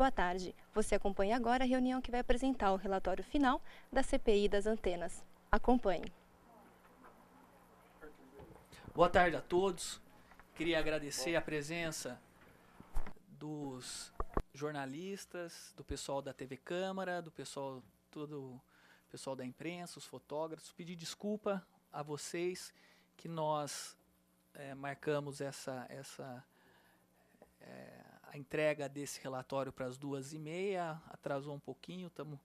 boa tarde. Você acompanha agora a reunião que vai apresentar o relatório final da CPI das antenas. Acompanhe. Boa tarde a todos. Queria agradecer a presença dos jornalistas, do pessoal da TV Câmara, do pessoal, todo o pessoal da imprensa, os fotógrafos. Pedir desculpa a vocês que nós marcamos a entrega desse relatório para as 2h30, atrasou um pouquinho, estamos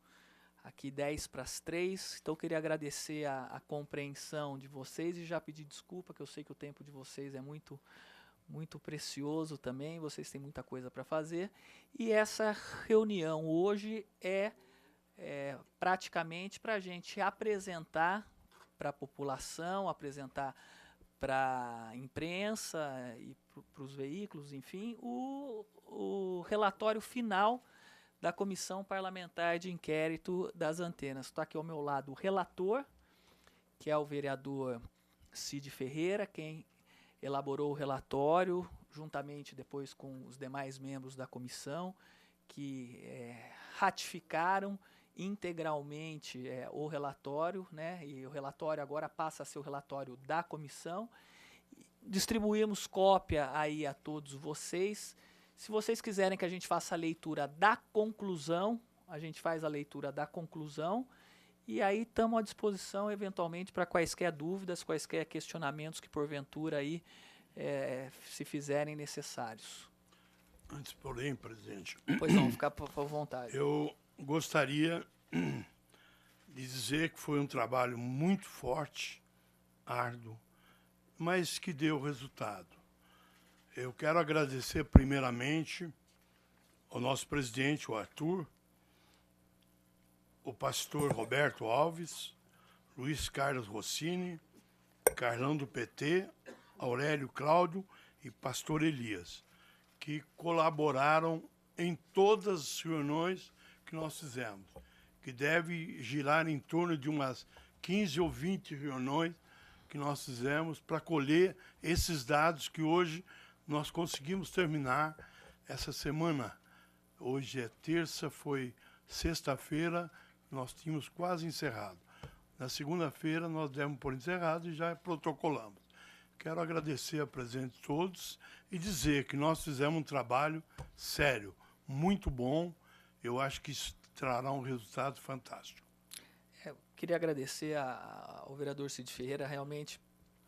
aqui 2:50. Então, queria agradecer a compreensão de vocês e já pedir desculpa, que eu sei que o tempo de vocês é muito precioso também, vocês têm muita coisa para fazer. E essa reunião hoje é praticamente para a gente apresentar para a população, apresentar para a imprensa e para os veículos, enfim, o relatório final da Comissão Parlamentar de Inquérito das Antenas. Está aqui ao meu lado o relator, que é o vereador Cid Ferreira, quem elaborou o relatório, juntamente depois com os demais membros da comissão, que ratificaram integralmente o relatório, né? E o relatório agora passa a ser o relatório da comissão. Distribuímos cópia aí a todos vocês. Se vocês quiserem que a gente faça a leitura da conclusão, a gente faz a leitura da conclusão e aí estamos à disposição eventualmente para quaisquer dúvidas, quaisquer questionamentos que porventura aí se fizerem necessários. Antes, porém, presidente, Pois não, ficar por vontade. eu gostaria de dizer que foi um trabalho muito forte, árduo, mas que deu resultado. Eu quero agradecer primeiramente ao nosso presidente, o Arthur, o pastor Roberto Alves, Luiz Carlos Rossini, Carlão do PT, Aurélio Cláudio e pastor Elias, que colaboraram em todas as reuniões que nós fizemos, que deve girar em torno de umas 15 ou 20 reuniões que nós fizemos para colher esses dados que hoje nós conseguimos terminar essa semana. Hoje é terça, foi sexta-feira, nós tínhamos quase encerrado. Na segunda-feira nós demos por encerrado e já protocolamos. Quero agradecer a presença de todos e dizer que nós fizemos um trabalho sério, muito bom. Eu acho que isso trará um resultado fantástico. Queria agradecer ao vereador Cid Ferreira, realmente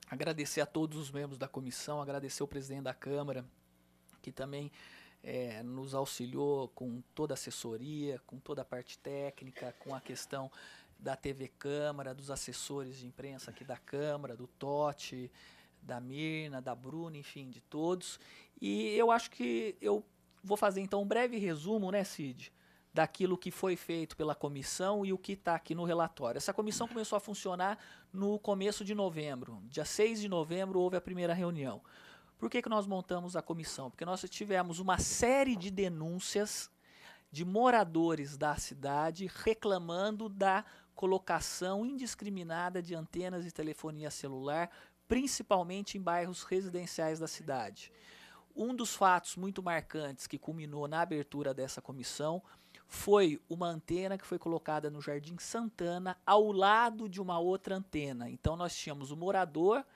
agradecer a todos os membros da comissão, agradecer ao presidente da Câmara, que também nos auxiliou com toda a assessoria, com toda a parte técnica, com a questão da TV Câmara, dos assessores de imprensa aqui da Câmara, do Totti, da Mirna, da Bruna, enfim, de todos. E eu acho que eu vou fazer então um breve resumo, né, Cid, daquilo que foi feito pela comissão e o que está aqui no relatório. Essa comissão começou a funcionar no começo de novembro. Dia 6 de novembro houve a primeira reunião. Por que nós montamos a comissão? Porque nós tivemos uma série de denúncias de moradores da cidade reclamando da colocação indiscriminada de antenas de telefonia celular, principalmente em bairros residenciais da cidade. Um dos fatos muito marcantes que culminou na abertura dessa comissão foi uma antena que foi colocada no Jardim Santana ao lado de uma outra antena. Então nós tínhamos o morador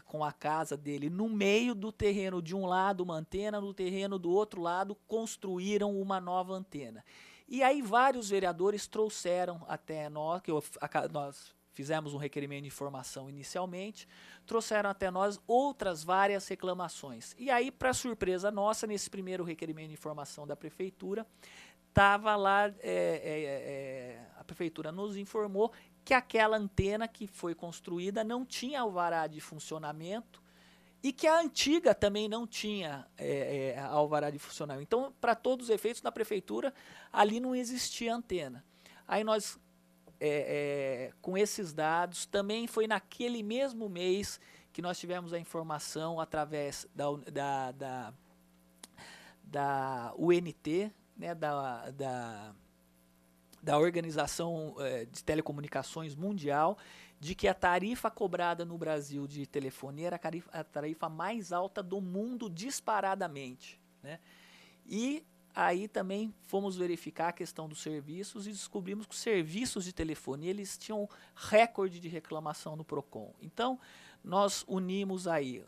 com a casa dele no meio do terreno de um lado, uma antena, no terreno do outro lado construíram uma nova antena. E aí vários vereadores trouxeram até nós, nós fizemos um requerimento de informação inicialmente, trouxeram até nós outras várias reclamações. E aí, para surpresa nossa, nesse primeiro requerimento de informação da prefeitura, estava lá, a prefeitura nos informou que aquela antena que foi construída não tinha alvará de funcionamento e que a antiga também não tinha alvará de funcionamento. Então, para todos os efeitos, na prefeitura, ali não existia antena. Aí nós, com esses dados, também foi naquele mesmo mês que nós tivemos a informação através da UNT, né, da Organização de Mundial, de que a tarifa cobrada no Brasil de telefonia era a tarifa mais alta do mundo disparadamente, né? E aí também fomos verificar a questão dos serviços e descobrimos que os serviços de telefonia eles tinham recorde de reclamação no PROCON. Então, nós unimos aí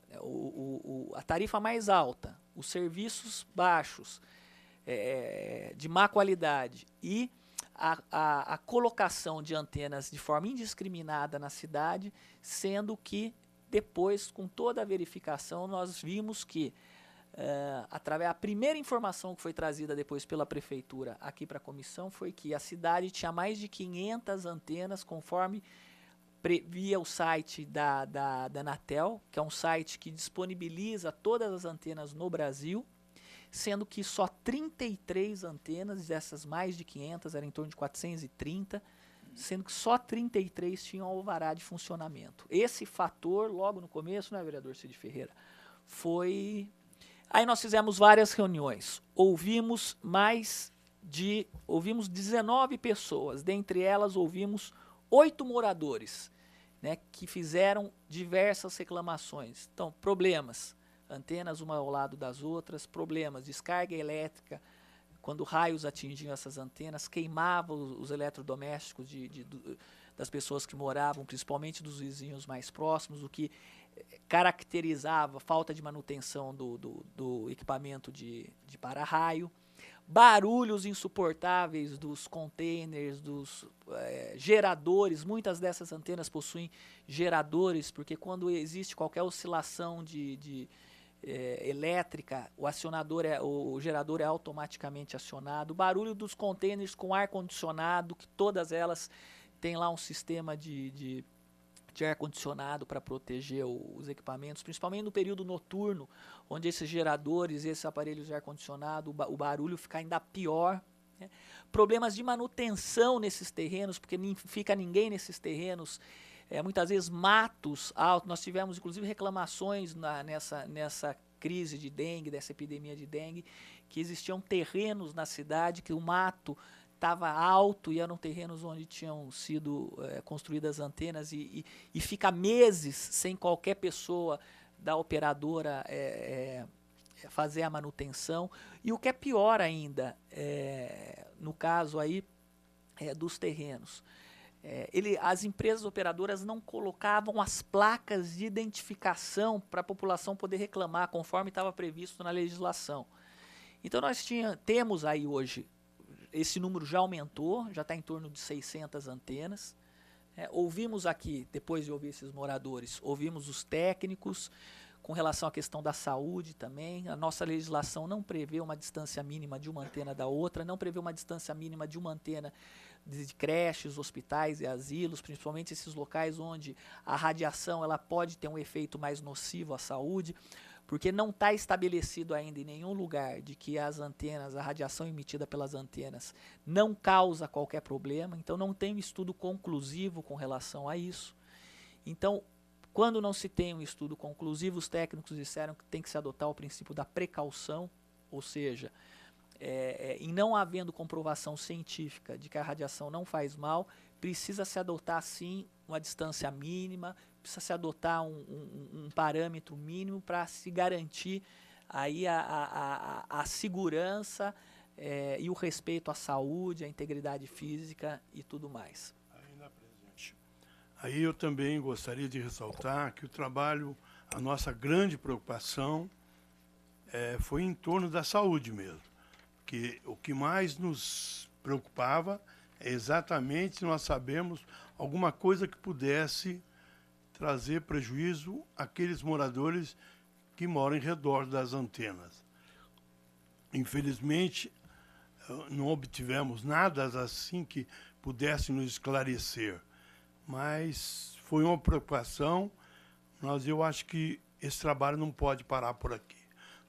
a tarifa mais alta, os serviços baixos, de má qualidade e a colocação de antenas de forma indiscriminada na cidade, sendo que depois, com toda a verificação, nós vimos que através da primeira informação que foi trazida depois pela prefeitura aqui para a comissão foi que a cidade tinha mais de 500 antenas, conforme previa o site da Anatel, que é um site que disponibiliza todas as antenas no Brasil, sendo que só 33 antenas, dessas mais de 500, era em torno de 430, sendo que só 33 tinham alvará de funcionamento. Esse fator, logo no começo, né, vereador Cid Ferreira, foi... Aí nós fizemos várias reuniões, ouvimos 19 pessoas, dentre elas ouvimos 8 moradores, né, que fizeram diversas reclamações. Então, problemas, antenas uma ao lado das outras, problemas, descarga elétrica, quando raios atingiam essas antenas, queimavam os eletrodomésticos das pessoas que moravam, principalmente dos vizinhos mais próximos, o que caracterizava falta de manutenção do equipamento de para-raio, barulhos insuportáveis dos containers, dos geradores. Muitas dessas antenas possuem geradores, porque quando existe qualquer oscilação elétrica, o gerador é automaticamente acionado. O barulho dos containers com ar-condicionado, que todas elas têm lá um sistema de ar-condicionado para proteger os equipamentos, principalmente no período noturno, onde esses geradores, esses aparelhos de ar-condicionado, o barulho fica ainda pior. Né? Problemas de manutenção nesses terrenos, porque não fica ninguém nesses terrenos, muitas vezes matos altos. Nós tivemos inclusive reclamações nessa crise de dengue, dessa epidemia de dengue, que existiam terrenos na cidade que o mato estava alto e eram terrenos onde tinham sido construídas antenas e fica meses sem qualquer pessoa da operadora fazer a manutenção. E o que é pior ainda, no caso aí dos terrenos, as empresas operadoras não colocavam as placas de identificação para a população poder reclamar, conforme estava previsto na legislação. Então nós temos aí hoje, esse número já aumentou, já está em torno de 600 antenas. Ouvimos aqui, depois de ouvir esses moradores, ouvimos os técnicos, com relação à questão da saúde também. A nossa legislação não prevê uma distância mínima de uma antena da outra, não prevê uma distância mínima de uma antena de creches, hospitais e asilos, principalmente esses locais onde a radiação ela pode ter um efeito mais nocivo à saúde, porque não está estabelecido ainda em nenhum lugar de que as antenas, a radiação emitida pelas antenas não causa qualquer problema, então não tem um estudo conclusivo com relação a isso. Então, quando não se tem um estudo conclusivo, os técnicos disseram que tem que se adotar o princípio da precaução, ou seja, em não havendo comprovação científica de que a radiação não faz mal, precisa se adotar sim uma distância mínima, precisa se adotar um parâmetro mínimo para se garantir aí a segurança e o respeito à saúde, à integridade física e tudo mais. Aí eu também gostaria de ressaltar que o trabalho, a nossa grande preocupação foi em torno da saúde mesmo. Que o que mais nos preocupava é exatamente nós sabemos alguma coisa que pudesse trazer prejuízo àqueles moradores que moram em redor das antenas. Infelizmente, não obtivemos nada assim que pudesse nos esclarecer, mas foi uma preocupação, mas eu acho que esse trabalho não pode parar por aqui.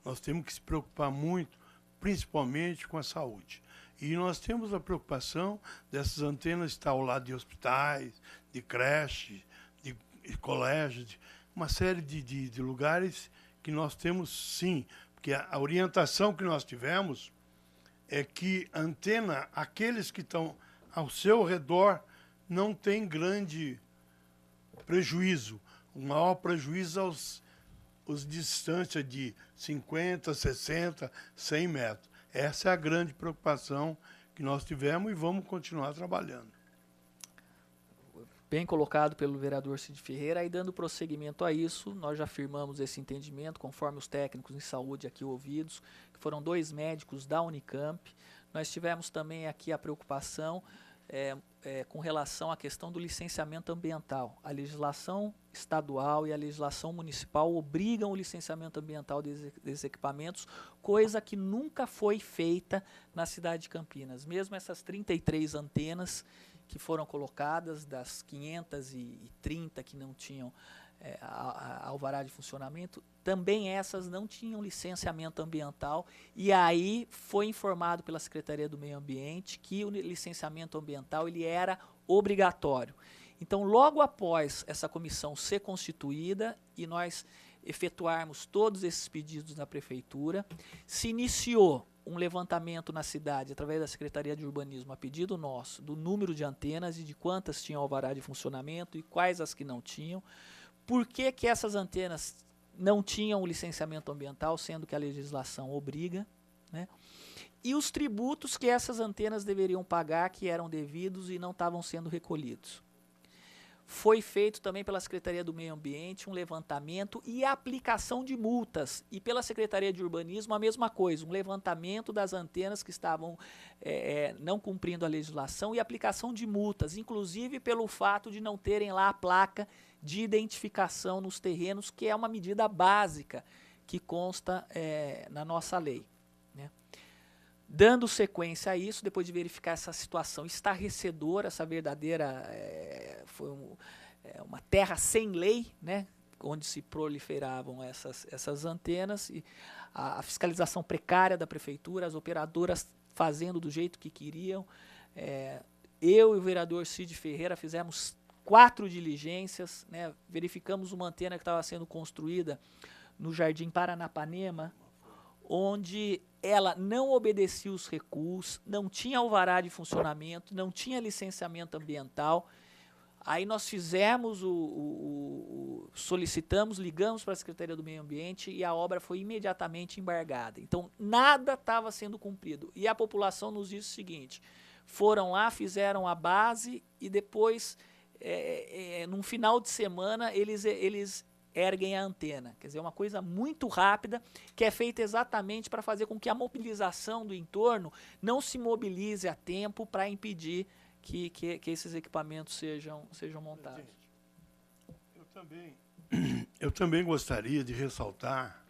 Nós temos que se preocupar muito, principalmente com a saúde. E nós temos a preocupação dessas antenas estar ao lado de hospitais, de creches, de colégios, de uma série de lugares que nós temos sim, porque a orientação que nós tivemos é que a antena, aqueles que estão ao seu redor, não tem grande prejuízo. O maior prejuízo aos distâncias de 50, 60, 100 metros. Essa é a grande preocupação que nós tivemos e vamos continuar trabalhando. Bem colocado pelo vereador Cid Ferreira. E dando prosseguimento a isso, nós já firmamos esse entendimento, conforme os técnicos em saúde aqui ouvidos, que foram 2 médicos da Unicamp. Nós tivemos também aqui a preocupação com relação à questão do licenciamento ambiental. A legislação estadual e a legislação municipal obrigam o licenciamento ambiental desses equipamentos, coisa que nunca foi feita na cidade de Campinas. Mesmo essas 33 antenas que foram colocadas, das 530 que não tinham alvará de funcionamento, também essas não tinham licenciamento ambiental, e aí foi informado pela Secretaria do Meio Ambiente que o licenciamento ambiental ele era obrigatório. Então, logo após essa comissão ser constituída e nós efetuarmos todos esses pedidos na prefeitura, se iniciou um levantamento na cidade, através da Secretaria de Urbanismo, a pedido nosso, do número de antenas e de quantas tinham alvará de funcionamento e quais as que não tinham. Por que essas antenas não tinham o licenciamento ambiental, sendo que a legislação obriga, né? E os tributos que essas antenas deveriam pagar, que eram devidos e não estavam sendo recolhidos. Foi feito também pela Secretaria do Meio Ambiente um levantamento e a aplicação de multas. E pela Secretaria de Urbanismo a mesma coisa, um levantamento das antenas que estavam não cumprindo a legislação e aplicação de multas, inclusive pelo fato de não terem lá a placa de identificação nos terrenos, que é uma medida básica que consta na nossa lei, né? Dando sequência a isso, depois de verificar essa situação estarrecedora, essa verdadeira foi uma terra sem lei, né, onde se proliferavam essas antenas, e a fiscalização precária da prefeitura, as operadoras fazendo do jeito que queriam. Eu e o vereador Cid Ferreira fizemos 4 diligências, né, verificamos uma antena que estava sendo construída no Jardim Paranapanema, onde ela não obedecia os recuos, não tinha alvará de funcionamento, não tinha licenciamento ambiental. Aí nós fizemos solicitamos, ligamos para a Secretaria do Meio Ambiente e a obra foi imediatamente embargada. Então, nada estava sendo cumprido. E a população nos disse o seguinte: foram lá, fizeram a base e depois, num final de semana, eles erguem a antena. Quer dizer, uma coisa muito rápida, que é feita exatamente para fazer com que a mobilização do entorno não se mobilize a tempo para impedir que esses equipamentos sejam montados. Eu também gostaria de ressaltar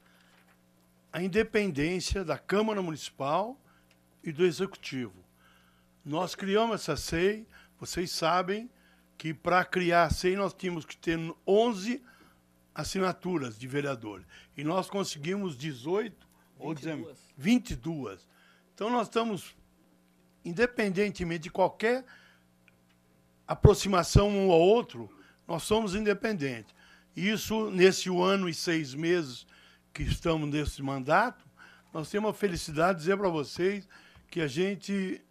a independência da Câmara Municipal e do Executivo. Nós criamos essa SEI, vocês sabem que para criar a SEI nós tínhamos que ter 11 assinaturas de vereadores. E nós conseguimos 18 ou 22. Então nós estamos, independentemente de qualquer aproximação um ao outro, nós somos independentes. Isso, nesse 1 ano e 6 meses que estamos nesse mandato, nós temos a felicidade de dizer para vocês que a gente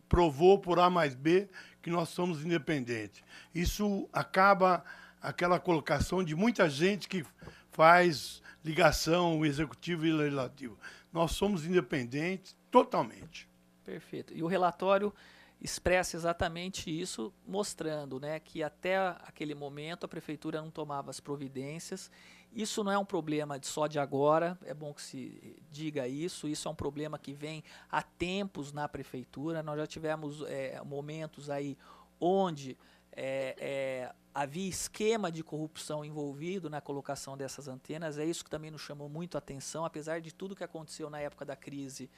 provou por A mais B que nós somos independentes. Isso acaba aquela colocação de muita gente que faz ligação o executivo e o legislativo. Nós somos independentes totalmente. Perfeito. E o relatório expressa exatamente isso, mostrando, né, que até aquele momento a prefeitura não tomava as providências. Isso não é um problema só de agora, é bom que se diga isso é um problema que vem há tempos na prefeitura. Nós já tivemos momentos aí onde havia esquema de corrupção envolvido na colocação dessas antenas. É isso que também nos chamou muito a atenção, apesar de tudo que aconteceu na época da crise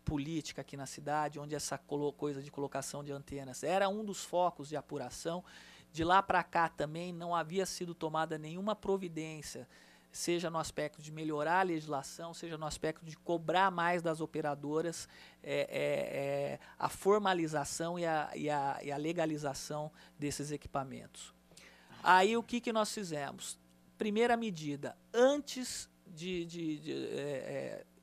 política aqui na cidade, onde essa coisa de colocação de antenas era um dos focos de apuração. De lá para cá também não havia sido tomada nenhuma providência, seja no aspecto de melhorar a legislação, seja no aspecto de cobrar mais das operadoras a formalização e a legalização desses equipamentos. Aí o que nós fizemos? Primeira medida, antes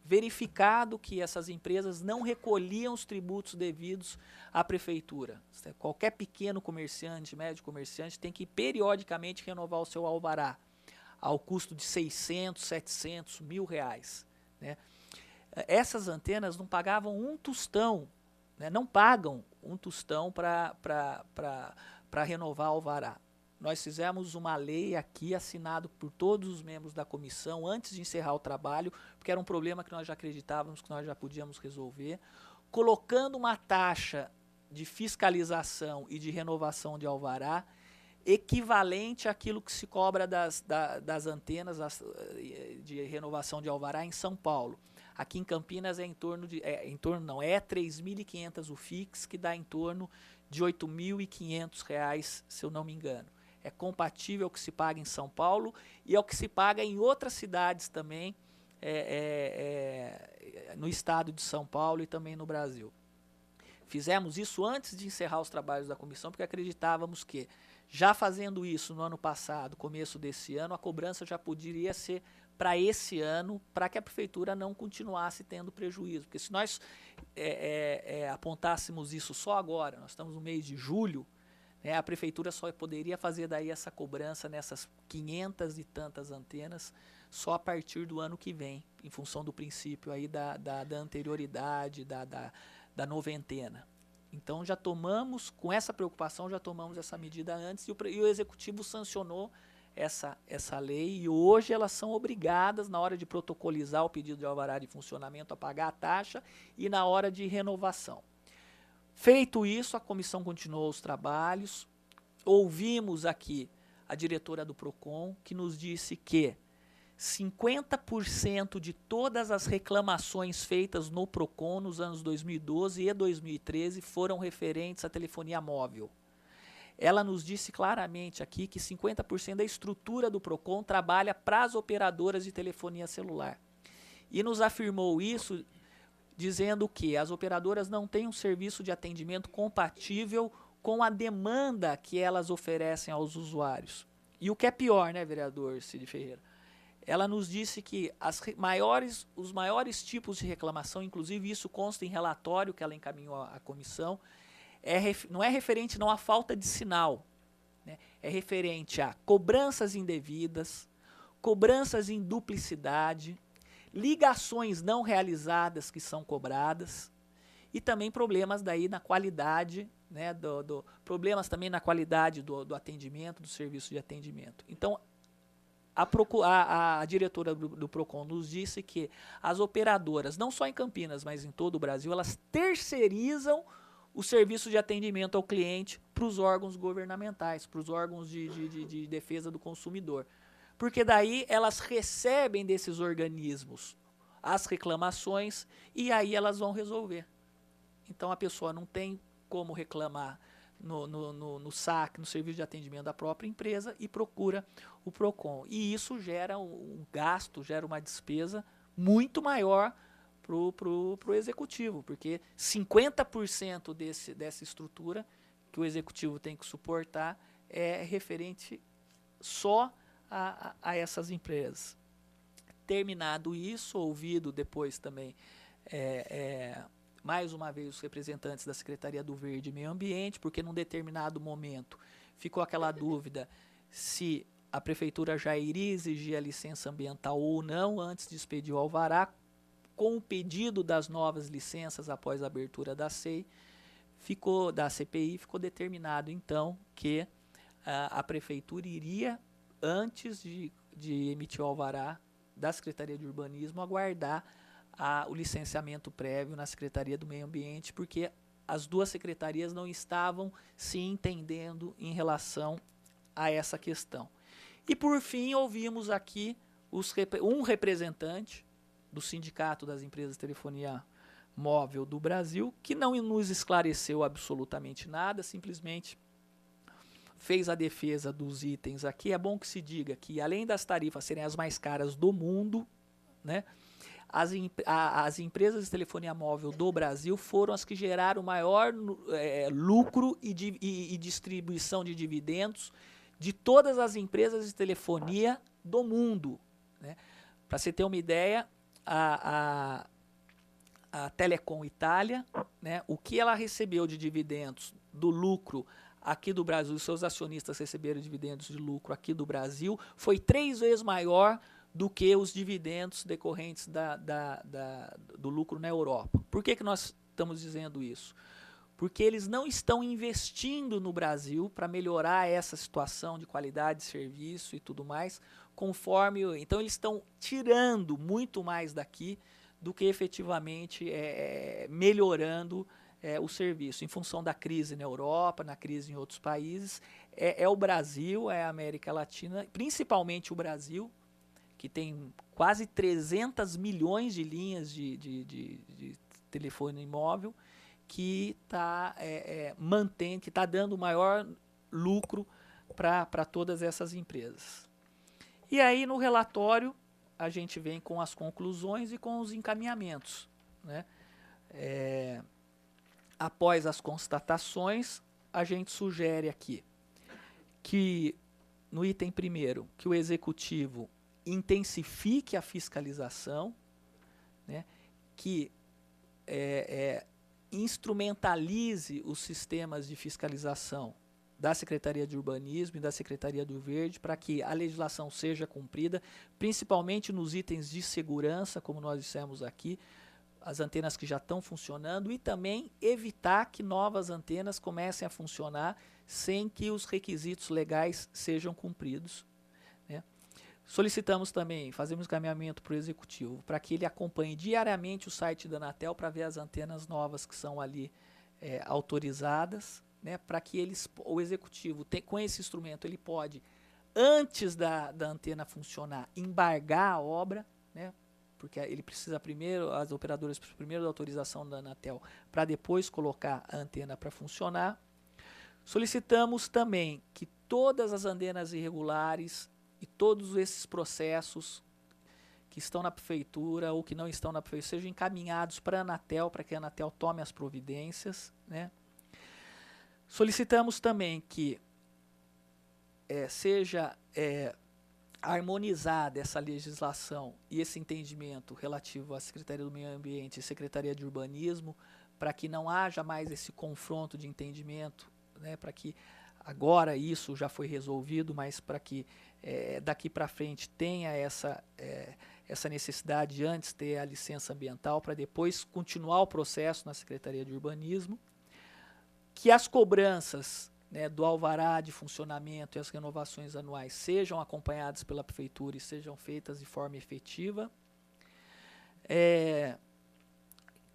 verificado que essas empresas não recolhiam os tributos devidos à prefeitura. Qualquer pequeno comerciante, médio comerciante, tem que periodicamente renovar o seu alvará, ao custo de 600, 700, R$1.000, né? essas antenas não pagavam um tostão, né, não pagam um tostão para renovar o alvará. Nós fizemos uma lei aqui, assinado por todos os membros da comissão, antes de encerrar o trabalho, porque era um problema que nós já acreditávamos que nós já podíamos resolver, colocando uma taxa de fiscalização e de renovação de alvará equivalente àquilo que se cobra das antenas de renovação de alvará em São Paulo. Aqui em Campinas é é 3.500 o fix, que dá em torno de R$ 8.500, se eu não me engano. É compatível ao que se paga em São Paulo e ao que se paga em outras cidades também, no estado de São Paulo e também no Brasil. Fizemos isso antes de encerrar os trabalhos da comissão, porque acreditávamos que, já fazendo isso no ano passado, começo desse ano, a cobrança já poderia ser para esse ano, para que a prefeitura não continuasse tendo prejuízo. Porque se nós apontássemos isso só agora, nós estamos no mês de julho, né, a prefeitura só poderia fazer daí essa cobrança nessas 500 e tantas antenas só a partir do ano que vem, em função do princípio aí da anterioridade, da noventena. Então já tomamos, com essa preocupação, já tomamos essa medida antes e o Executivo sancionou essa lei, e hoje elas são obrigadas, na hora de protocolizar o pedido de alvará de funcionamento, a pagar a taxa e na hora de renovação. Feito isso, a comissão continuou os trabalhos. Ouvimos aqui a diretora do PROCON, que nos disse que 50% de todas as reclamações feitas no PROCON nos anos 2012 e 2013 foram referentes à telefonia móvel. Ela nos disse claramente aqui que 50% da estrutura do PROCON trabalha para as operadoras de telefonia celular. E nos afirmou isso dizendo que as operadoras não têm um serviço de atendimento compatível com a demanda que elas oferecem aos usuários. E o que é pior, né, vereador Cid Ferreira? Ela nos disse que os maiores tipos de reclamação, inclusive isso consta em relatório que ela encaminhou à comissão, não é referente não à falta de sinal, né? É referente a cobranças indevidas, cobranças em duplicidade, ligações não realizadas que são cobradas e também problemas daí na qualidade, né, problemas também na qualidade do atendimento, do serviço de atendimento. Então, a diretora do PROCON nos disse que as operadoras, não só em Campinas, mas em todo o Brasil, elas terceirizam o serviço de atendimento ao cliente para os órgãos governamentais, para os órgãos de defesa do consumidor. Porque daí elas recebem desses organismos as reclamações e aí elas vão resolver. Então a pessoa não tem como reclamar no SAC, no serviço de atendimento da própria empresa, e procura o PROCON. E isso gera um gasto, gera uma despesa muito maior para o executivo, porque 50% dessa estrutura que o executivo tem que suportar é referente só a essas empresas. Terminado isso, ouvido depois também mais uma vez os representantes da Secretaria do Verde e Meio Ambiente, porque num determinado momento ficou aquela dúvida se a prefeitura já iria exigir a licença ambiental ou não antes de expedir o alvará. Com o pedido das novas licenças após a abertura da CPI, ficou determinado então que a prefeitura iria, antes de emitir o alvará da Secretaria de Urbanismo, aguardar o licenciamento prévio na Secretaria do Meio Ambiente, porque as duas secretarias não estavam se entendendo em relação a essa questão. E por fim, ouvimos aqui um representante do Sindicato das Empresas de Telefonia Móvel do Brasil, que não nos esclareceu absolutamente nada, simplesmente fez a defesa dos itens aqui. É bom que se diga que, além das tarifas serem as mais caras do mundo, né, as empresas de telefonia móvel do Brasil foram as que geraram o maior lucro e distribuição de dividendos de todas as empresas de telefonia do mundo, né? Para você ter uma ideia, a Telecom Itália, né, o que ela recebeu de dividendos do lucro aqui do Brasil, os seus acionistas receberam dividendos de lucro aqui do Brasil, foi 3 vezes maior do que os dividendos decorrentes do lucro na Europa. Por que nós estamos dizendo isso? Porque eles não estão investindo no Brasil para melhorar essa situação de qualidade de serviço e tudo mais, conforme. Então, eles estão tirando muito mais daqui do que efetivamente melhorando o serviço. Em função da crise na Europa, na crise em outros países, é o Brasil, é a América Latina, principalmente o Brasil, que tem quase 300 milhões de linhas de telefone móvel, que está mantendo, que está dando maior lucro para todas essas empresas. E aí, no relatório, a gente vem com as conclusões e com os encaminhamentos, né? Após as constatações, a gente sugere aqui que, no item primeiro, que o executivo intensifique a fiscalização, né? Que instrumentalize os sistemas de fiscalização da Secretaria de Urbanismo e da Secretaria do Verde para que a legislação seja cumprida, principalmente nos itens de segurança, como nós dissemos aqui, as antenas que já estão funcionando, e também evitar que novas antenas comecem a funcionar sem que os requisitos legais sejam cumpridos, né? Solicitamos também, fazemos encaminhamento para o Executivo, para que ele acompanhe diariamente o site da Anatel para ver as antenas novas que são ali autorizadas, né, para que o Executivo, com esse instrumento, ele pode, antes da antena funcionar, embargar a obra, né, porque ele precisa primeiro, as operadoras precisam primeiro da autorização da Anatel, para depois colocar a antena para funcionar. Solicitamos também que todas as antenas irregulares e todos esses processos que estão na prefeitura ou que não estão na prefeitura sejam encaminhados para a Anatel, para que a Anatel tome as providências, né? Solicitamos também que seja harmonizada essa legislação e esse entendimento relativo à Secretaria do Meio Ambiente e Secretaria de Urbanismo, para que não haja mais esse confronto de entendimento, né, para que agora isso já foi resolvido, mas para que daqui para frente tenha essa necessidade de antes ter a licença ambiental, para depois continuar o processo na Secretaria de Urbanismo, que as cobranças, né, do alvará de funcionamento e as renovações anuais sejam acompanhadas pela Prefeitura e sejam feitas de forma efetiva,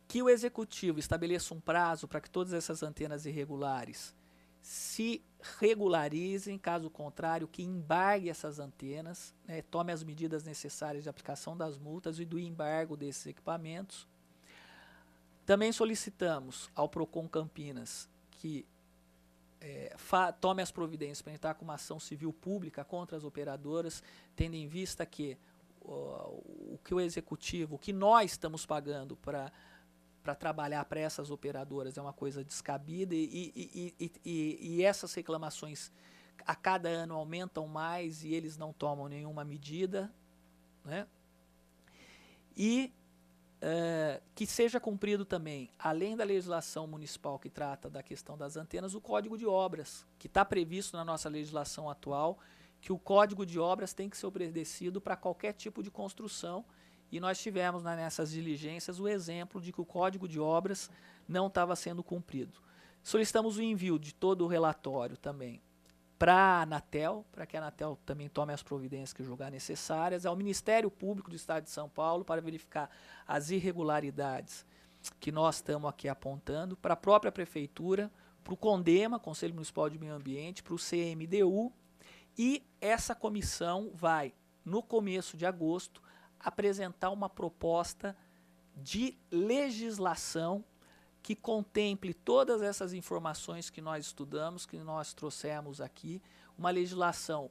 que o Executivo estabeleça um prazo para que todas essas antenas irregulares se regularizem, caso contrário, que embargue essas antenas, né, tome as medidas necessárias de aplicação das multas e do embargo desses equipamentos. Também solicitamos ao Procon Campinas que tome as providências para entrar com uma ação civil pública contra as operadoras, tendo em vista que o que o Executivo, o que nós estamos pagando para trabalhar para essas operadoras é uma coisa descabida e essas reclamações a cada ano aumentam mais e eles não tomam nenhuma medida, né? E que seja cumprido também, além da legislação municipal que trata da questão das antenas, o Código de Obras, que está previsto na nossa legislação atual, que o Código de Obras tem que ser obedecido para qualquer tipo de construção. E nós tivemos nessas diligências o exemplo de que o Código de Obras não estava sendo cumprido. Solicitamos o envio de todo o relatório também para a Anatel, para que a Anatel também tome as providências que julgar necessárias, ao Ministério Público do Estado de São Paulo, para verificar as irregularidades que nós estamos aqui apontando, para a própria Prefeitura, para o CONDEMA, Conselho Municipal de Meio Ambiente, para o CMDU, e essa comissão vai, no começo de agosto, apresentar uma proposta de legislação que contemple todas essas informações que nós estudamos, que nós trouxemos aqui, uma legislação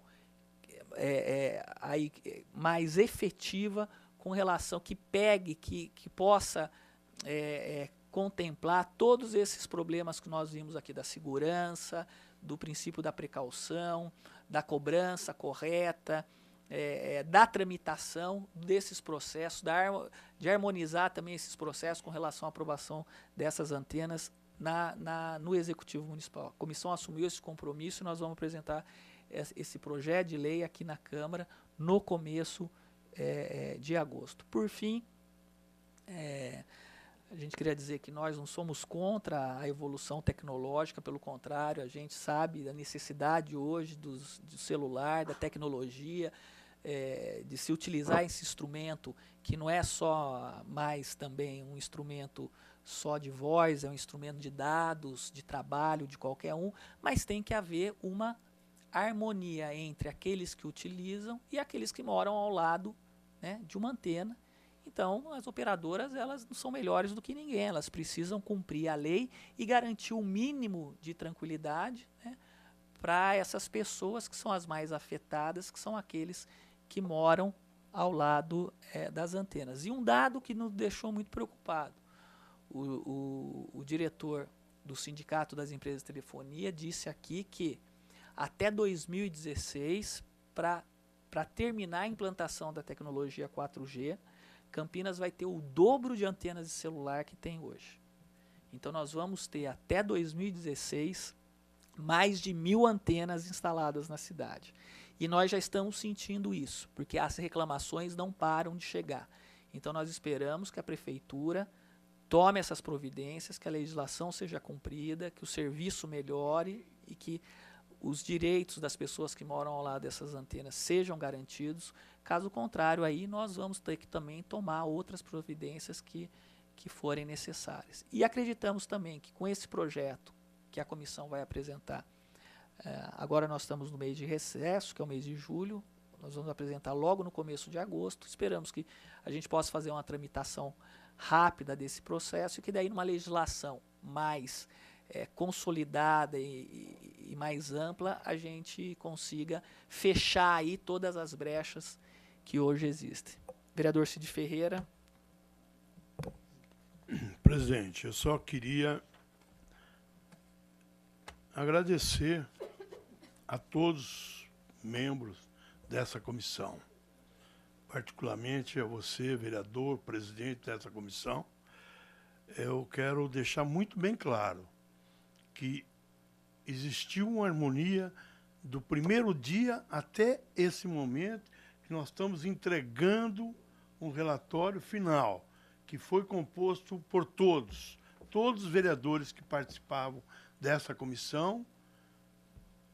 mais efetiva com relação, que pegue, que possa contemplar todos esses problemas que nós vimos aqui, da segurança, do princípio da precaução, da cobrança correta, da tramitação desses processos, de harmonizar também esses processos com relação à aprovação dessas antenas no Executivo Municipal. A comissão assumiu esse compromisso e nós vamos apresentar esse projeto de lei aqui na Câmara no começo de agosto. Por fim, a gente queria dizer que nós não somos contra a evolução tecnológica, pelo contrário, a gente sabe da necessidade hoje do celular, da tecnologia, de se utilizar esse instrumento, que não é só mais também um instrumento só de voz, é um instrumento de dados, de trabalho, de qualquer um, mas tem que haver uma harmonia entre aqueles que utilizam e aqueles que moram ao lado, né, de uma antena. Então, as operadoras, elas não são melhores do que ninguém, elas precisam cumprir a lei e garantir o mínimo de tranquilidade, né, para essas pessoas que são as mais afetadas, que são aqueles que moram ao lado das antenas. E um dado que nos deixou muito preocupado, o diretor do Sindicato das Empresas de Telefonia disse aqui que até 2016, para terminar a implantação da tecnologia 4G, Campinas vai ter o dobro de antenas de celular que tem hoje. Então nós vamos ter até 2016 mais de 1.000 antenas instaladas na cidade. E nós já estamos sentindo isso, porque as reclamações não param de chegar. Então nós esperamos que a prefeitura tome essas providências, que a legislação seja cumprida, que o serviço melhore e que os direitos das pessoas que moram ao lado dessas antenas sejam garantidos. Caso contrário, aí nós vamos ter que também tomar outras providências que forem necessárias. E acreditamos também que com esse projeto que a comissão vai apresentar, agora nós estamos no mês de recesso, que é o mês de julho, nós vamos apresentar logo no começo de agosto, esperamos que a gente possa fazer uma tramitação rápida desse processo e que daí numa legislação mais consolidada e mais ampla, a gente consiga fechar aí todas as brechas que hoje existem. Vereador Cid Ferreira. Presidente, eu só queria agradecer a todos os membros dessa comissão, particularmente a você, vereador, presidente dessa comissão. Eu quero deixar muito bem claro que existiu uma harmonia do primeiro dia até esse momento, que nós estamos entregando um relatório final, que foi composto por todos os vereadores que participavam dessa comissão.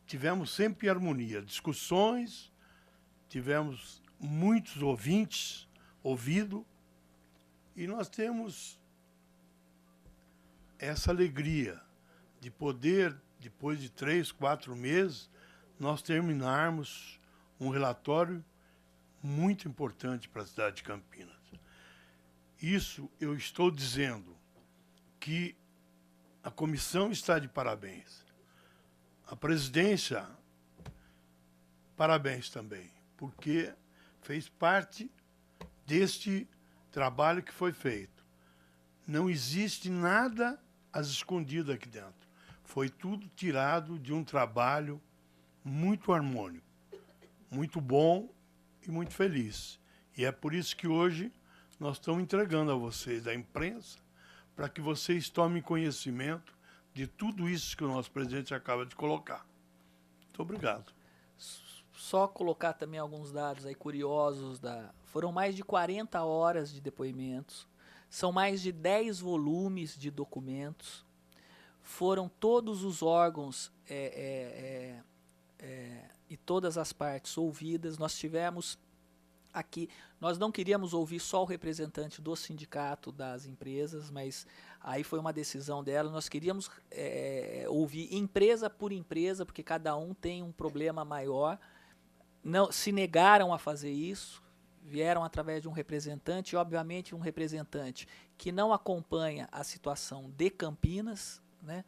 Tivemos sempre harmonia, discussões, tivemos muitos ouvintes ouvido, e nós temos essa alegria de poder, depois de 3, 4 meses, nós terminarmos um relatório muito importante para a cidade de Campinas. Isso eu estou dizendo que a comissão está de parabéns. A presidência, parabéns também, porque fez parte deste trabalho que foi feito. Não existe nada às escondidas aqui dentro. Foi tudo tirado de um trabalho muito harmônico, muito bom e muito feliz. E é por isso que hoje nós estamos entregando a vocês, da imprensa, para que vocês tomem conhecimento de tudo isso que o nosso presidente acaba de colocar. Muito obrigado. Só colocar também alguns dados aí curiosos. Foram mais de 40 horas de depoimentos, são mais de 10 volumes de documentos, foram todos os órgãos e todas as partes ouvidas. Nós tivemos aqui, nós não queríamos ouvir só o representante do sindicato das empresas, mas aí foi uma decisão dela. Nós queríamos ouvir empresa por empresa, porque cada um tem um problema maior. Não se negaram a fazer isso, vieram através de um representante, e obviamente um representante que não acompanha a situação de Campinas, né?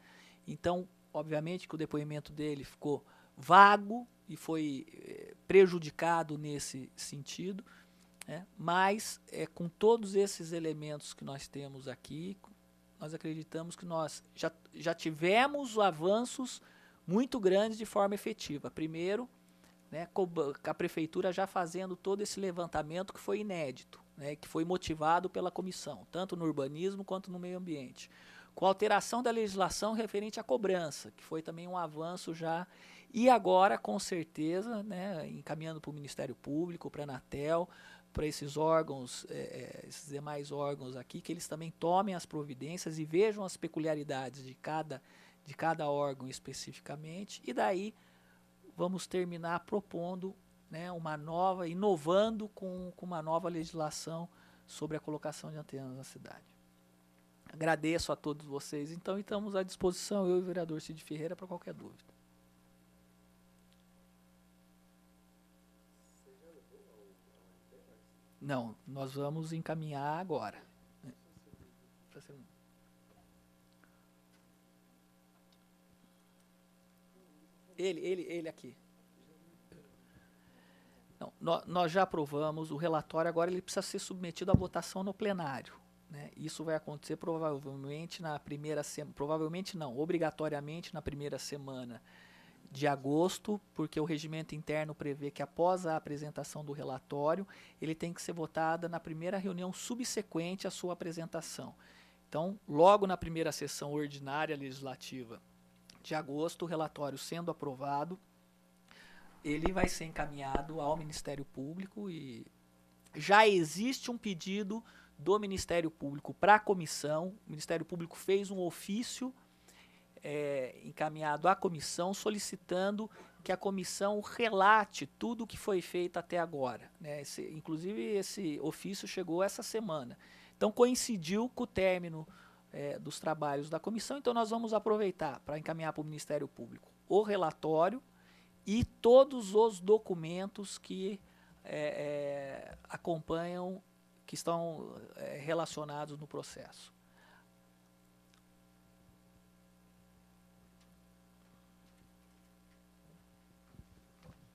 Então, obviamente que o depoimento dele ficou vago e foi prejudicado nesse sentido, né? Mas com todos esses elementos que nós temos aqui, nós acreditamos que nós já tivemos avanços muito grandes de forma efetiva. Primeiro, né, a prefeitura já fazendo todo esse levantamento que foi inédito, né, que foi motivado pela comissão, tanto no urbanismo quanto no meio ambiente. Com a alteração da legislação referente à cobrança, que foi também um avanço já, e agora, com certeza, né, encaminhando para o Ministério Público, para a Anatel, para esses órgãos, esses demais órgãos aqui, que eles também tomem as providências e vejam as peculiaridades de cada órgão especificamente, e daí vamos terminar propondo, né, inovando com uma nova legislação sobre a colocação de antenas na cidade. Agradeço a todos vocês, então, e estamos à disposição, eu e o vereador Cid Ferreira, para qualquer dúvida. Não, nós vamos encaminhar agora. Ele aqui. Não, nós já aprovamos o relatório, agora ele precisa ser submetido à votação no plenário. Né? Isso vai acontecer provavelmente na primeira semana, provavelmente não, obrigatoriamente na primeira semana de agosto, porque o regimento interno prevê que após a apresentação do relatório, ele tem que ser votado na primeira reunião subsequente à sua apresentação. Então, logo na primeira sessão ordinária legislativa de agosto, o relatório sendo aprovado, ele vai ser encaminhado ao Ministério Público e já existe um pedido do Ministério Público para a comissão. O Ministério Público fez um ofício encaminhado à comissão, solicitando que a comissão relate tudo o que foi feito até agora. Né? Inclusive, esse ofício chegou essa semana. Então, coincidiu com o término dos trabalhos da comissão, então nós vamos aproveitar para encaminhar para o Ministério Público o relatório e todos os documentos que acompanham, que estão relacionados no processo.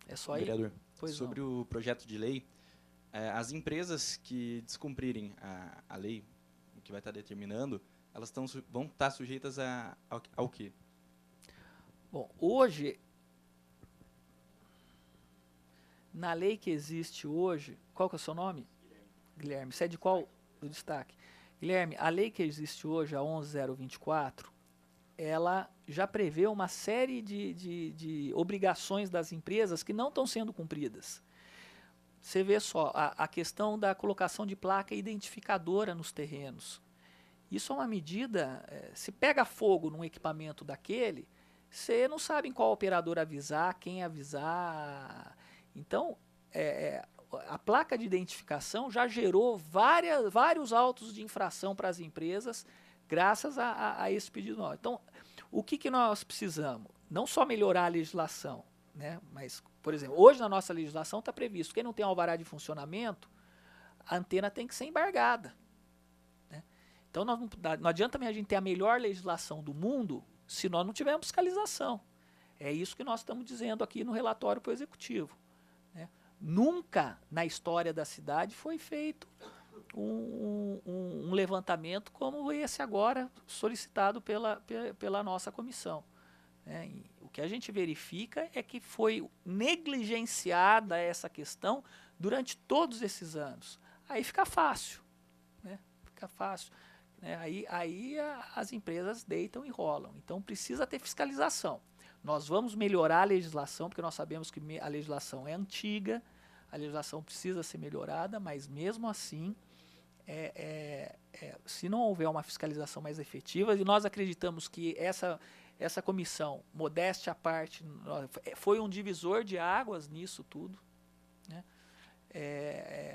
É só aí? Vereador, pois sobre não. o projeto de lei, as empresas que descumprirem a lei, que vai estar determinando, elas vão estar sujeitas ao quê? Bom, hoje, na lei que existe hoje, qual que é o seu nome? Guilherme. Você é de qual do destaque? Guilherme, a lei que existe hoje, a 11.024, ela já prevê uma série de obrigações das empresas que não estão sendo cumpridas. Você vê só, a questão da colocação de placa identificadora nos terrenos. Isso é uma medida, se pega fogo num equipamento daquele, você não sabe em qual operador avisar, quem avisar. Então, a placa de identificação já gerou vários autos de infração para as empresas, graças a esse pedido nosso. Então, o que nós precisamos? Não só melhorar a legislação, né? Mas, por exemplo, hoje na nossa legislação está previsto, quem não tem alvará de funcionamento, a antena tem que ser embargada. Né? Então, não adianta também a gente ter a melhor legislação do mundo se nós não tivermos fiscalização. É isso que nós estamos dizendo aqui no relatório para o Executivo. Né? Nunca na história da cidade foi feito um levantamento como esse agora solicitado pela nossa comissão. Né? O que a gente verifica é que foi negligenciada essa questão durante todos esses anos. Aí fica fácil. Né? Fica fácil. Né? Aí as empresas deitam e rolam. Então precisa ter fiscalização. Nós vamos melhorar a legislação, porque nós sabemos que a legislação é antiga, a legislação precisa ser melhorada, mas mesmo assim, se não houver uma fiscalização mais efetiva, e nós acreditamos que essa comissão, modéstia à parte, foi um divisor de águas nisso tudo. Né?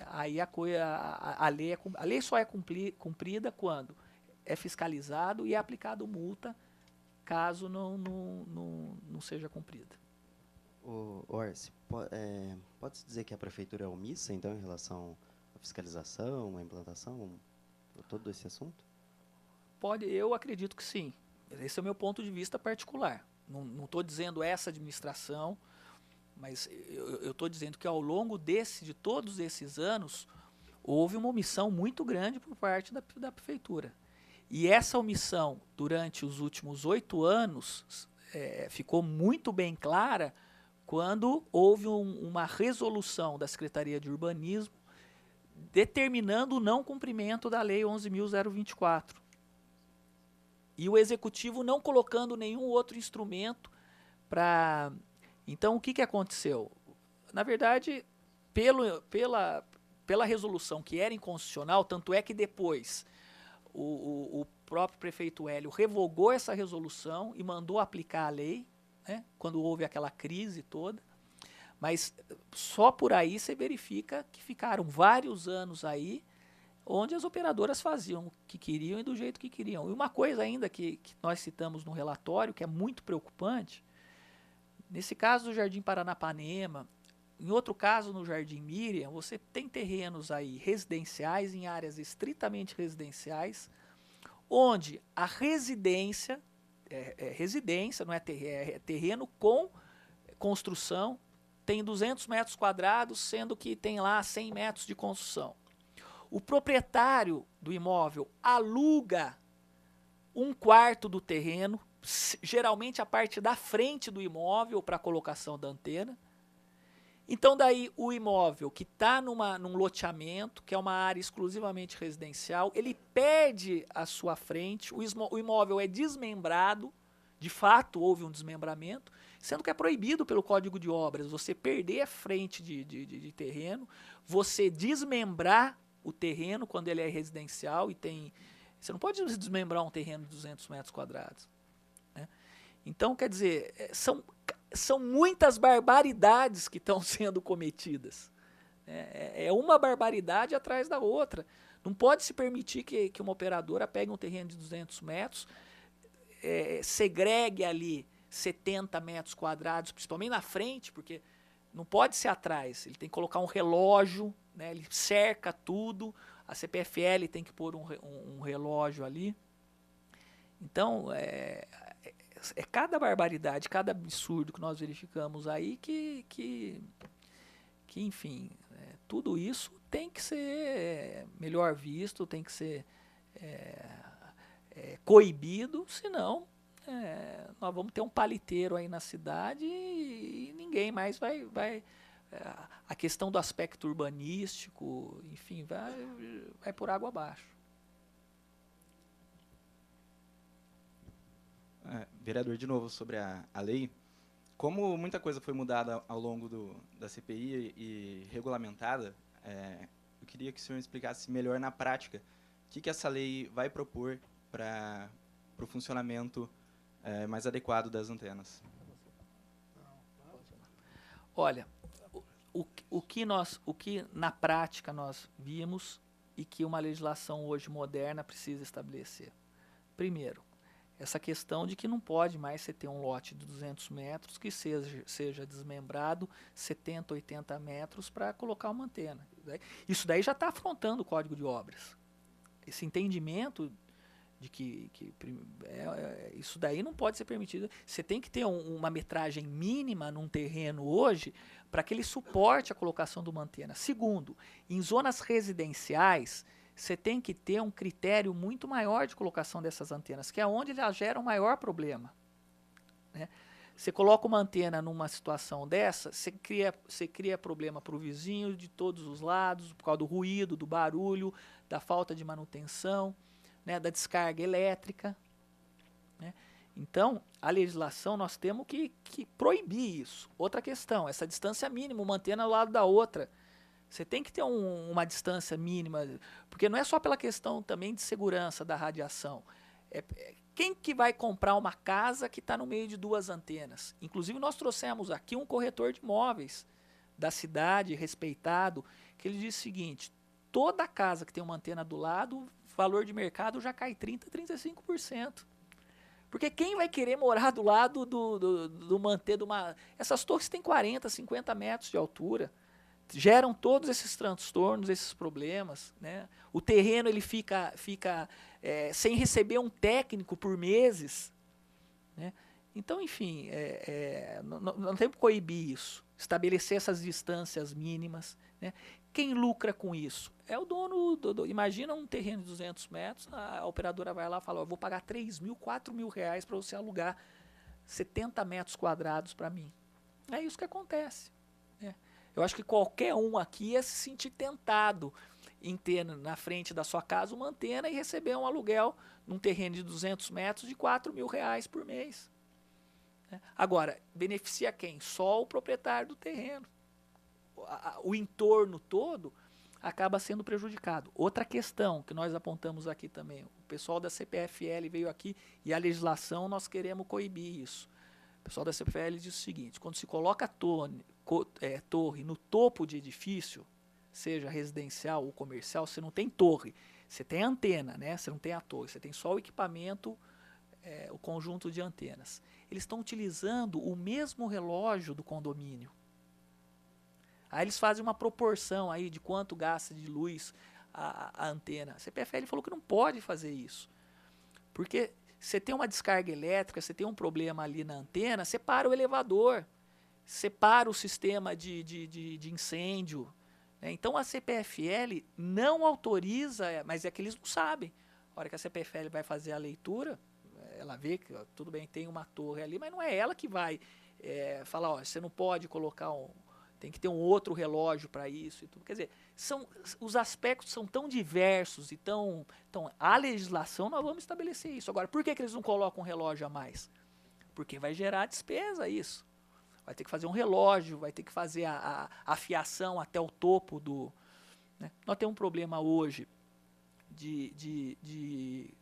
Aí a lei só é cumprida quando é fiscalizado e é aplicado multa caso não seja cumprida. Orsi, pode-se dizer que a prefeitura é omissa, então, em relação à fiscalização, à implantação, todo esse assunto? Eu acredito que sim. Esse é o meu ponto de vista particular. Não estou dizendo essa administração, mas eu estou dizendo que ao longo de todos esses anos, houve uma omissão muito grande por parte da prefeitura. E essa omissão, durante os últimos 8 anos, ficou muito bem clara quando houve uma resolução da Secretaria de Urbanismo determinando o não cumprimento da Lei 11.024. E o Executivo não colocando nenhum outro instrumento para... Então, o que aconteceu? Na verdade, pela pela resolução que era inconstitucional, tanto é que depois o próprio prefeito Hélio revogou essa resolução e mandou aplicar a lei, né, quando houve aquela crise toda. Mas só por aí você verifica que ficaram vários anos aí onde as operadoras faziam o que queriam e do jeito que queriam. E uma coisa ainda que nós citamos no relatório, que é muito preocupante, nesse caso do Jardim Paranapanema, em outro caso no Jardim Miriam, você tem terrenos aí residenciais, em áreas estritamente residenciais, onde a residência, residência, não é terreno com construção, tem 200 metros quadrados, sendo que tem lá 100 metros de construção. O proprietário do imóvel aluga um quarto do terreno, geralmente a parte da frente do imóvel para a colocação da antena. Então daí o imóvel que está num loteamento, que é uma área exclusivamente residencial, ele perde a sua frente, o imóvel é desmembrado, de fato houve um desmembramento, sendo que é proibido pelo Código de Obras você perder a frente de terreno, você desmembrar o terreno quando ele é residencial e tem... Você não pode desmembrar um terreno de 200 metros quadrados. Né? Então, quer dizer, são muitas barbaridades que estão sendo cometidas. É uma barbaridade atrás da outra. Não pode se permitir que uma operadora pegue um terreno de 200 metros, segregue ali 70 metros quadrados, principalmente na frente, porque não pode ser atrás. Ele tem que colocar um relógio, né, ele cerca tudo, a CPFL tem que pôr um relógio ali. Então, é cada barbaridade, cada absurdo que nós verificamos aí que enfim, tudo isso tem que ser melhor visto, tem que ser coibido, senão nós vamos ter um paliteiro aí na cidade e ninguém mais vai a questão do aspecto urbanístico, enfim, vai por água abaixo. Vereador, de novo, sobre a lei, como muita coisa foi mudada ao longo da CPI e regulamentada, eu queria que o senhor explicasse melhor na prática o que essa lei vai propor para o funcionamento mais adequado das antenas. Olha, o que na prática nós vimos e que uma legislação hoje moderna precisa estabelecer. Primeiro, essa questão de que não pode mais você ter um lote de 200 metros que seja desmembrado 70, 80 metros para colocar uma antena. Isso daí já está afrontando o Código de Obras. Esse entendimento de que isso daí não pode ser permitido. Você tem que ter uma metragem mínima num terreno hoje para que ele suporte a colocação de uma antena. Segundo, em zonas residenciais, você tem que ter um critério muito maior de colocação dessas antenas, que é onde elas geram o maior problema. Né? Você coloca uma antena numa situação dessa, você cria problema para o vizinho de todos os lados, por causa do ruído, do barulho, da falta de manutenção, né, da descarga elétrica. Né? Então, a legislação, nós temos que proibir isso. Outra questão, essa distância mínima, uma antena ao lado da outra. Você tem que ter uma distância mínima, porque não é só pela questão também de segurança da radiação. Quem que vai comprar uma casa que está no meio de duas antenas? Inclusive, nós trouxemos aqui um corretor de imóveis da cidade, respeitado, que ele disse o seguinte: toda casa que tem uma antena do lado, o valor de mercado já cai 30%, 35%. Porque quem vai querer morar do lado do manter de uma... Essas torres têm 40, 50 metros de altura. Geram todos esses transtornos, esses problemas. Né? O terreno ele fica sem receber um técnico por meses. Né? Então, enfim, não tem que coibir isso. Estabelecer essas distâncias mínimas. Né? Quem lucra com isso? É o dono. Imagina um terreno de 200 metros, a operadora vai lá e fala: eu vou pagar 3 mil, 4 mil reais para você alugar 70 metros quadrados para mim. É isso que acontece. Né? Eu acho que qualquer um aqui ia se sentir tentado em ter na frente da sua casa uma antena e receber um aluguel num terreno de 200 metros de 4 mil reais por mês. Agora, beneficia quem? Só o proprietário do terreno. O entorno todo, acaba sendo prejudicado. Outra questão que nós apontamos aqui também, o pessoal da CPFL veio aqui e a legislação nós queremos coibir isso. O pessoal da CPFL diz o seguinte, quando se coloca torre no topo de edifício, seja residencial ou comercial, você não tem torre, você tem antena, né? Você não tem a torre, você tem só o equipamento, o conjunto de antenas. Eles estão utilizando o mesmo relógio do condomínio. Aí eles fazem uma proporção aí de quanto gasta de luz a antena. A CPFL falou que não pode fazer isso. Porque você tem uma descarga elétrica, você tem um problema ali na antena, você para o elevador, você para o sistema de incêndio. Né? Então a CPFL não autoriza, mas é que eles não sabem. A hora que a CPFL vai fazer a leitura, ela vê que tudo bem, tem uma torre ali, mas não é ela que vai falar, ó, você não pode colocar tem que ter um outro relógio para isso e tudo. Quer dizer, os aspectos são tão diversos e tão... Então, a legislação, nós vamos estabelecer isso. Agora, por que eles não colocam um relógio a mais? Porque vai gerar despesa isso. Vai ter que fazer um relógio, vai ter que fazer a fiação até o topo do... Né? Nós temos um problema hoje de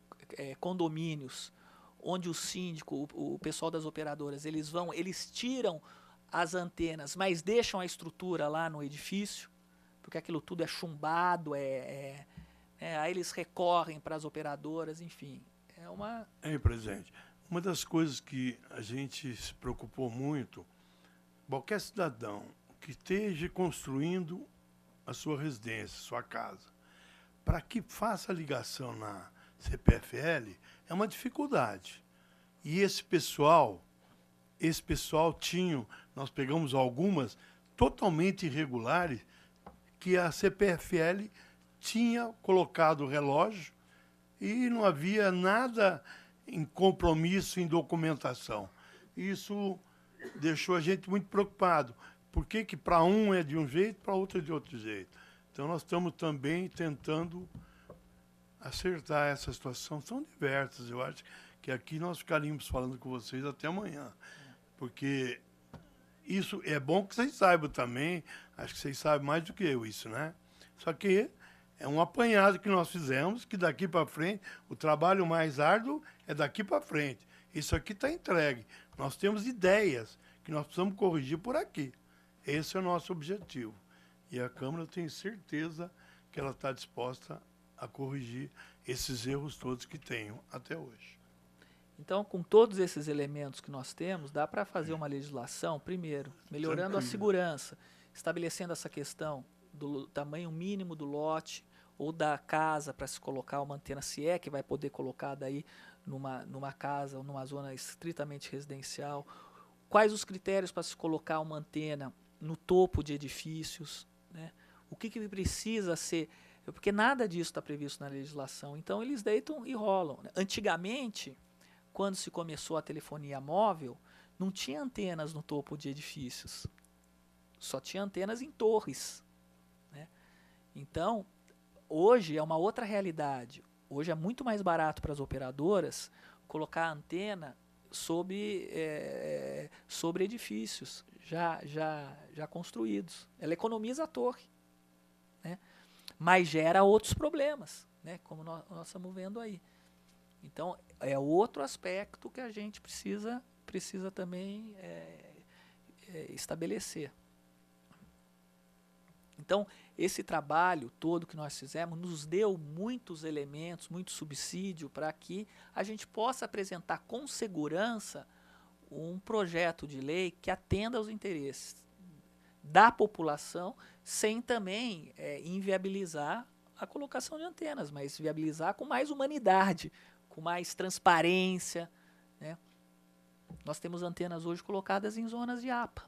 condomínios, onde o síndico, o pessoal das operadoras, eles tiram as antenas, mas deixam a estrutura lá no edifício, porque aquilo tudo é chumbado, aí eles recorrem para as operadoras, enfim. Presidente, uma das coisas que a gente se preocupou muito, qualquer cidadão que esteja construindo a sua residência, sua casa, para que faça a ligação na CPFL, é uma dificuldade. E esse pessoal tinha, nós pegamos algumas totalmente irregulares, que a CPFL tinha colocado o relógio e não havia nada em compromisso, em documentação. Isso deixou a gente muito preocupado. Por que para um é de um jeito, para outro é de outro jeito? Então, nós estamos também tentando acertar essa situação. São diversas, eu acho que aqui nós ficaríamos falando com vocês até amanhã. Porque isso é bom que vocês saibam também, acho que vocês sabem mais do que eu isso, né? Só que é um apanhado que nós fizemos, que daqui para frente, o trabalho mais árduo é daqui para frente. Isso aqui está entregue. Nós temos ideias que nós precisamos corrigir por aqui. Esse é o nosso objetivo. E a Câmara, eu tenho certeza que ela está disposta a corrigir esses erros todos que tenham até hoje. Então, com todos esses elementos que nós temos, dá para fazer uma legislação, primeiro, melhorando a segurança, estabelecendo essa questão do tamanho mínimo do lote ou da casa para se colocar uma antena, se é que vai poder colocar daí numa casa ou numa zona estritamente residencial. Quais os critérios para se colocar uma antena no topo de edifícios, né? O que precisa ser... Porque nada disso está previsto na legislação. Então, eles deitam e rolam. Né? Antigamente, quando se começou a telefonia móvel, não tinha antenas no topo de edifícios. Só tinha antenas em torres. Né? Então, hoje é uma outra realidade. Hoje é muito mais barato para as operadoras colocar antena sobre edifícios já construídos. Ela economiza a torre. Né? Mas gera outros problemas, né? Como nós estamos vendo aí. Então, é outro aspecto que a gente precisa também estabelecer. Então, esse trabalho todo que nós fizemos nos deu muitos elementos, muito subsídio para que a gente possa apresentar com segurança um projeto de lei que atenda aos interesses da população, sem também inviabilizar a colocação de antenas, mas viabilizar com mais humanidade, com mais transparência. Né? Nós temos antenas hoje colocadas em zonas de APA,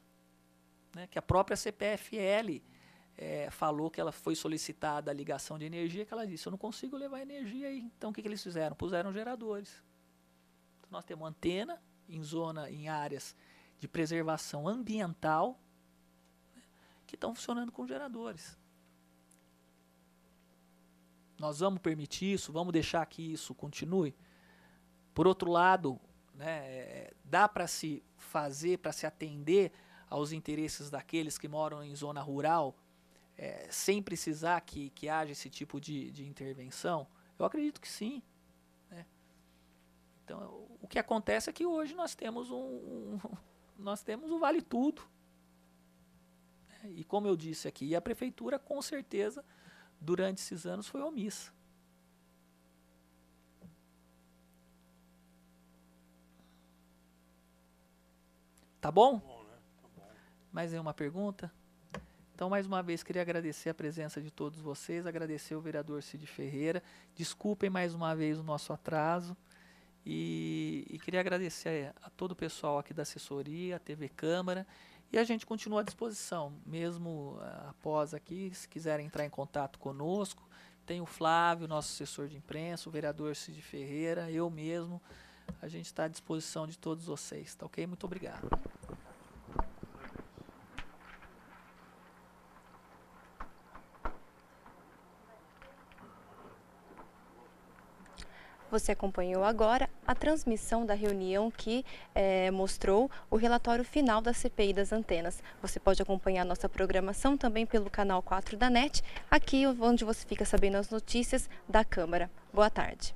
né? Que a própria CPFL falou que ela foi solicitada a ligação de energia, que ela disse, eu não consigo levar energia aí. Então, o que eles fizeram? Puseram geradores. Então, nós temos antena em áreas de preservação ambiental, né, que estão funcionando com geradores. Nós vamos permitir isso? Vamos deixar que isso continue? Por outro lado, né, dá para se fazer, para se atender aos interesses daqueles que moram em zona rural, sem precisar que haja esse tipo de intervenção? Eu acredito que sim. Né? Então, o que acontece é que hoje nós temos nós temos o Vale Tudo. Né? E como eu disse aqui, a prefeitura, com certeza, durante esses anos foi omissa. Tá bom? Mais nenhuma pergunta? Então, mais uma vez, queria agradecer a presença de todos vocês, agradecer ao vereador Cid Ferreira. Desculpem mais uma vez o nosso atraso. E queria agradecer a todo o pessoal aqui da assessoria, a TV Câmara. E a gente continua à disposição, mesmo após aqui, se quiserem entrar em contato conosco. Tem o Flávio, nosso assessor de imprensa, o vereador Cid Ferreira, eu mesmo. A gente está à disposição de todos vocês, tá ok? Muito obrigado. Você acompanhou agora a transmissão da reunião que mostrou o relatório final da CPI das antenas. Você pode acompanhar nossa programação também pelo canal 4 da NET, aqui onde você fica sabendo as notícias da Câmara. Boa tarde.